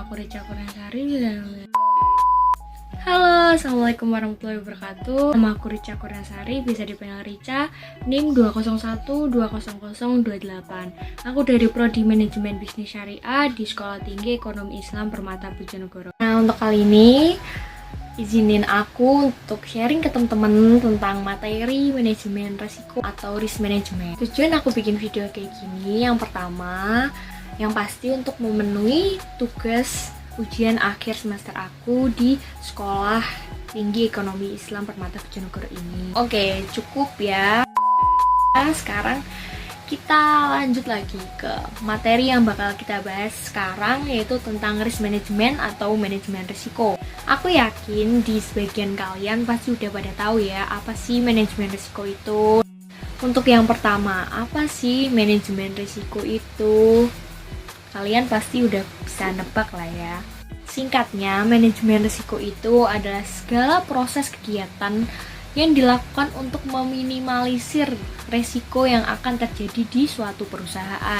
aku Rica Kurniasari. Halo, assalamualaikum warahmatullahi wabarakatuh. Nama aku Rica Kurniasari, bisa dipanggil Rica, NIM 201200028. Aku dari Prodi Manajemen Bisnis Syariah di Sekolah Tinggi Ekonomi Islam Permata Bojonegoro. Nah, untuk kali ini izinin aku untuk sharing ke teman-teman tentang materi manajemen resiko atau risk management. Tujuan aku bikin video kayak gini, yang pertama, yang pasti untuk memenuhi tugas ujian akhir semester aku di Sekolah Tinggi Ekonomi Islam Permata Bojonegoro ini. Oke, cukup ya. Sekarang kita lanjut lagi ke materi yang bakal kita bahas sekarang, yaitu tentang risk management atau manajemen risiko. Aku yakin di sebagian kalian pasti udah pada tahu ya apa sih manajemen risiko itu. Untuk yang pertama, apa sih manajemen risiko itu? Kalian pasti udah bisa nebak lah ya. Singkatnya, manajemen risiko itu adalah segala proses kegiatan yang dilakukan untuk meminimalisir resiko yang akan terjadi di suatu perusahaan.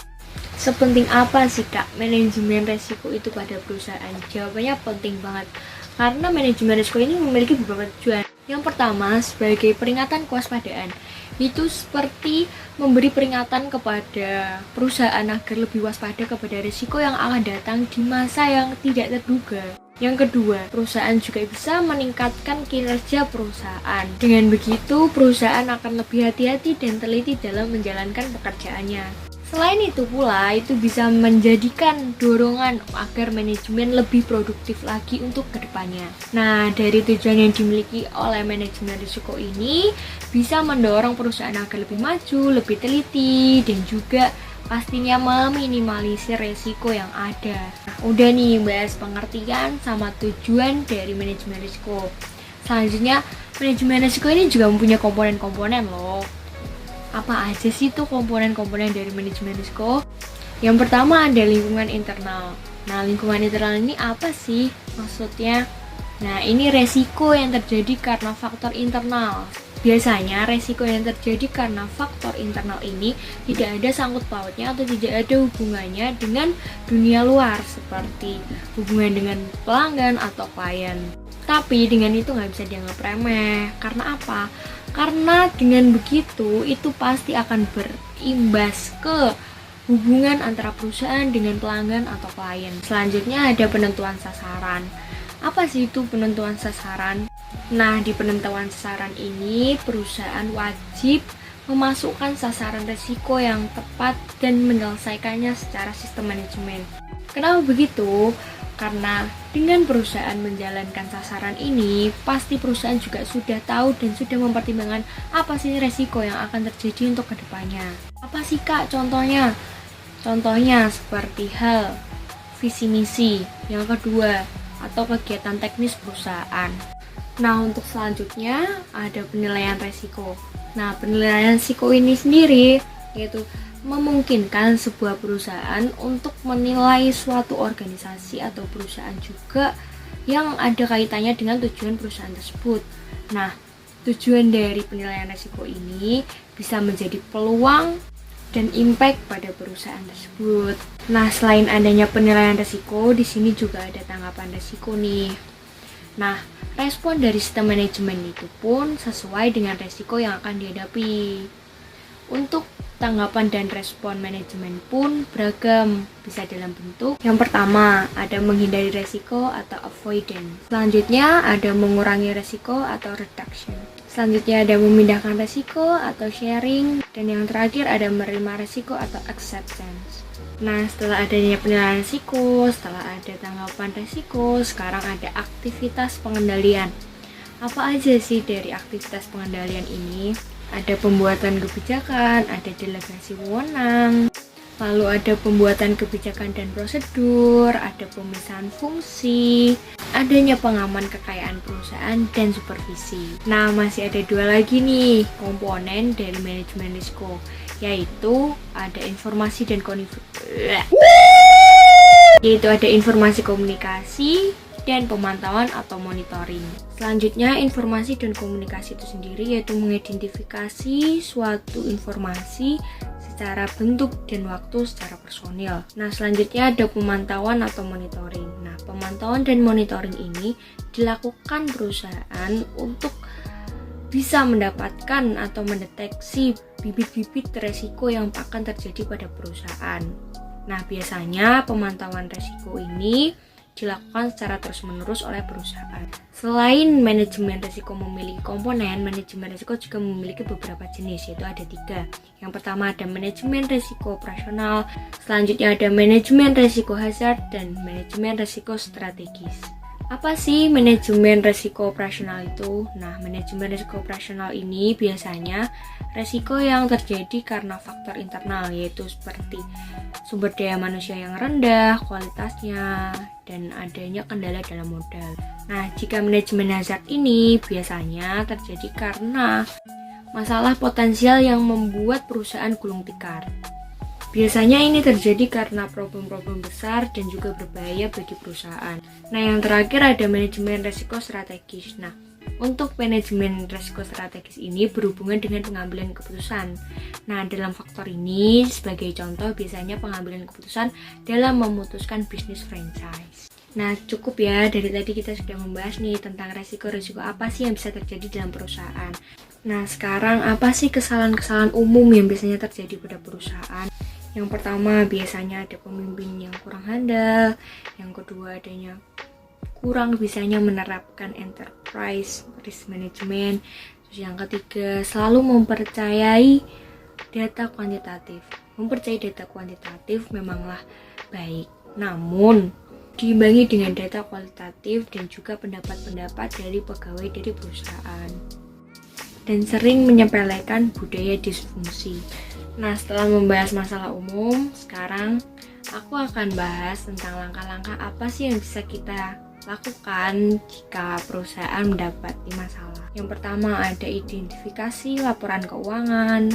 Sepenting apa sih Kak manajemen risiko itu pada perusahaan? Jawabannya penting banget, karena manajemen risiko ini memiliki beberapa tujuan. Yang pertama, sebagai peringatan kewaspadaan. Itu seperti memberi peringatan kepada perusahaan agar lebih waspada kepada risiko yang akan datang di masa yang tidak terduga. Yang kedua, perusahaan juga bisa meningkatkan kinerja perusahaan. Dengan begitu, perusahaan akan lebih hati-hati dan teliti dalam menjalankan pekerjaannya. Selain itu pula, itu bisa menjadikan dorongan agar manajemen lebih produktif lagi untuk kedepannya. Nah, dari tujuan yang dimiliki oleh manajemen risiko ini, bisa mendorong perusahaan agar lebih maju, lebih teliti, dan juga pastinya meminimalisir resiko yang ada. Nah, udah nih bahas pengertian sama tujuan dari manajemen risiko. Selanjutnya, manajemen risiko ini juga mempunyai komponen-komponen loh. Apa aja sih tuh komponen-komponen dari manajemen risiko? Yang pertama ada lingkungan internal. Nah, lingkungan internal ini apa sih maksudnya? Nah, ini resiko yang terjadi karena faktor internal. Biasanya resiko yang terjadi karena faktor internal ini tidak ada sangkut pautnya atau tidak ada hubungannya dengan dunia luar, seperti hubungan dengan pelanggan atau klien. Tapi dengan itu nggak bisa dianggap remeh. Karena apa? Karena dengan begitu itu pasti akan berimbas ke hubungan antara perusahaan dengan pelanggan atau klien. Selanjutnya ada penentuan sasaran. Apa sih itu penentuan sasaran? Nah, di penentuan sasaran ini perusahaan wajib memasukkan sasaran risiko yang tepat dan menyelesaikannya secara sistem manajemen. Kenapa begitu? Karena dengan perusahaan menjalankan sasaran ini, pasti perusahaan juga sudah tahu dan sudah mempertimbangkan apa sih resiko yang akan terjadi untuk kedepannya. Apa sih Kak contohnya? Contohnya seperti hal visi misi. Yang kedua, atau kegiatan teknis perusahaan. Nah, untuk selanjutnya ada penilaian resiko. Nah, penilaian risiko ini sendiri yaitu memungkinkan sebuah perusahaan untuk menilai suatu organisasi atau perusahaan juga yang ada kaitannya dengan tujuan perusahaan tersebut. Nah, tujuan dari penilaian risiko ini bisa menjadi peluang dan impact pada perusahaan tersebut. Nah, selain adanya penilaian risiko, di sini juga ada tanggapan risiko nih. Nah, respon dari sistem manajemen itu pun sesuai dengan risiko yang akan dihadapi. Untuk tanggapan dan respon manajemen pun beragam, bisa dalam bentuk yang pertama ada menghindari resiko atau avoidance, selanjutnya ada mengurangi resiko atau reduction, selanjutnya ada memindahkan resiko atau sharing, dan yang terakhir ada menerima resiko atau acceptance. Nah, setelah adanya penilaian risiko, setelah ada tanggapan risiko, sekarang ada aktivitas pengendalian. Apa aja sih dari aktivitas pengendalian ini? Ada pembuatan kebijakan, ada delegasi wewenang, lalu ada pembuatan kebijakan dan prosedur, ada pemisahan fungsi, adanya pengaman kekayaan perusahaan, dan supervisi. Nah, masih ada dua lagi nih komponen dari manajemen risiko, yaitu ada informasi dan informasi komunikasi dan pemantauan atau monitoring. Selanjutnya, informasi dan komunikasi itu sendiri yaitu mengidentifikasi suatu informasi secara bentuk dan waktu secara personil. Nah, selanjutnya ada pemantauan atau monitoring. Nah, pemantauan dan monitoring ini dilakukan perusahaan untuk bisa mendapatkan atau mendeteksi bibit-bibit resiko yang akan terjadi pada perusahaan. Nah, biasanya pemantauan resiko ini dilakukan secara terus-menerus oleh perusahaan. Selain manajemen risiko memiliki komponen, manajemen risiko juga memiliki beberapa jenis, yaitu ada 3. Yang pertama ada manajemen risiko operasional, selanjutnya ada manajemen risiko hazard, dan manajemen risiko strategis. Apa sih manajemen risiko operasional itu? Nah, manajemen risiko operasional ini biasanya risiko yang terjadi karena faktor internal, yaitu seperti sumber daya manusia yang rendah, kualitasnya, dan adanya kendala dalam modal. Nah, jika manajemen hazard ini biasanya terjadi karena masalah potensial yang membuat perusahaan gulung tikar. Biasanya ini terjadi karena problem-problem besar dan juga berbahaya bagi perusahaan. Nah, yang terakhir ada manajemen risiko strategis. Nah, untuk manajemen risiko strategis ini berhubungan dengan pengambilan keputusan. Nah, dalam faktor ini sebagai contoh biasanya pengambilan keputusan dalam memutuskan bisnis franchise. Nah, cukup ya, dari tadi kita sudah membahas nih tentang resiko-resiko apa sih yang bisa terjadi dalam perusahaan. Nah, sekarang apa sih kesalahan-kesalahan umum yang biasanya terjadi pada perusahaan? Yang pertama biasanya ada pemimpin yang kurang handal, yang kedua adanya kurang bisanya menerapkan enterprise risk management, terus yang ketiga selalu mempercayai data kuantitatif. Mempercayai data kuantitatif memanglah baik, namun diimbangi dengan data kualitatif dan juga pendapat-pendapat dari pegawai dari perusahaan, dan sering menyepelekan budaya disfungsi. Nah, setelah membahas masalah umum, sekarang aku akan bahas tentang langkah-langkah apa sih yang bisa kita lakukan jika perusahaan mendapati masalah. Yang pertama ada identifikasi laporan keuangan,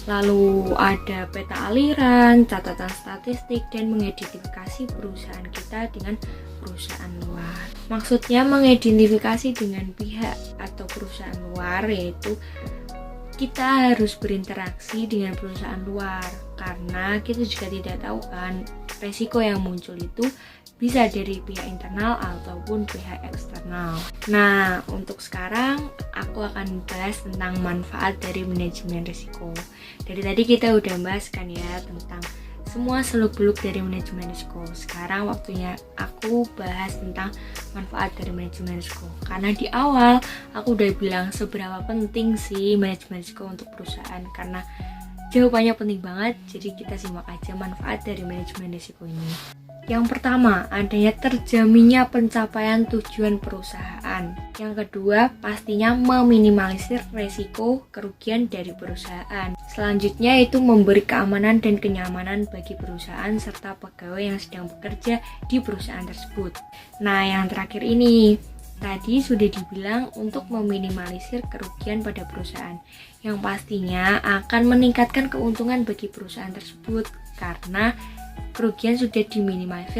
lalu ada peta aliran, catatan statistik, dan mengidentifikasi perusahaan kita dengan perusahaan luar. Maksudnya mengidentifikasi dengan pihak atau perusahaan luar, yaitu kita harus berinteraksi dengan perusahaan luar, karena kita juga tidak tahu kan resiko yang muncul itu bisa dari pihak internal ataupun pihak eksternal. Nah, untuk sekarang aku akan bahas tentang manfaat dari manajemen risiko. Dari tadi kita udah bahas kan ya tentang semua seluk-beluk dari manajemen risiko. Sekarang waktunya aku bahas tentang manfaat dari manajemen risiko. Karena di awal aku udah bilang seberapa penting sih manajemen risiko untuk perusahaan, karena jawabannya penting banget. Jadi kita simak aja manfaat dari manajemen risiko ini. Yang pertama, adanya terjaminnya pencapaian tujuan perusahaan. Yang kedua, pastinya meminimalisir resiko kerugian dari perusahaan. Selanjutnya itu memberi keamanan dan kenyamanan bagi perusahaan serta pegawai yang sedang bekerja di perusahaan tersebut. Nah, yang terakhir ini tadi sudah dibilang untuk meminimalisir kerugian pada perusahaan, yang pastinya akan meningkatkan keuntungan bagi perusahaan tersebut karena kerugian sudah diminimalisir.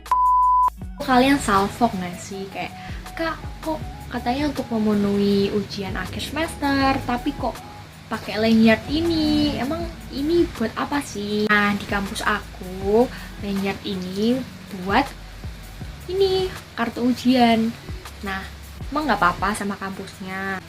Kalian salfok gak sih? Kayak, Kak, kok katanya untuk memenuhi ujian akhir semester, tapi kok pakai lanyard ini? Emang ini buat apa sih? Nah, di kampus aku, lanyard ini buat ini, kartu ujian. Nah, emang gak apa-apa sama kampusnya?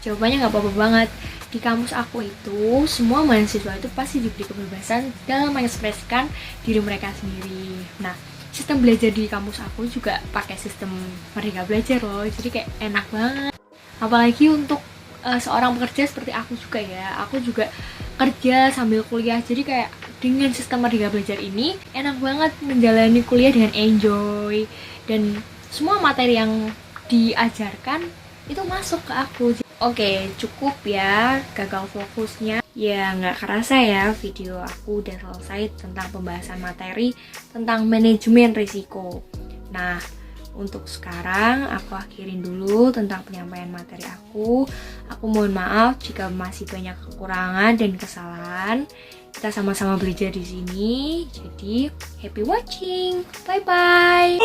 Jawabannya gak apa-apa banget. Di kampus aku itu, semua mahasiswa itu pasti diberi kebebasan dalam mengekspresikan diri mereka sendiri. Nah, sistem belajar di kampus aku juga pakai sistem Merdeka Belajar loh, jadi kayak enak banget. Apalagi untuk seorang pekerja seperti aku juga ya, aku juga kerja sambil kuliah, jadi kayak dengan sistem Merdeka Belajar ini enak banget menjalani kuliah dengan enjoy, dan semua materi yang diajarkan itu masuk ke aku. Oke, cukup ya gagal fokusnya. Ya nggak kerasa ya video aku udah selesai tentang pembahasan materi tentang manajemen risiko. Nah, untuk sekarang aku akhirin dulu tentang penyampaian materi aku. Aku mohon maaf jika masih banyak kekurangan dan kesalahan. Kita sama-sama belajar di sini. Jadi, happy watching. Bye bye.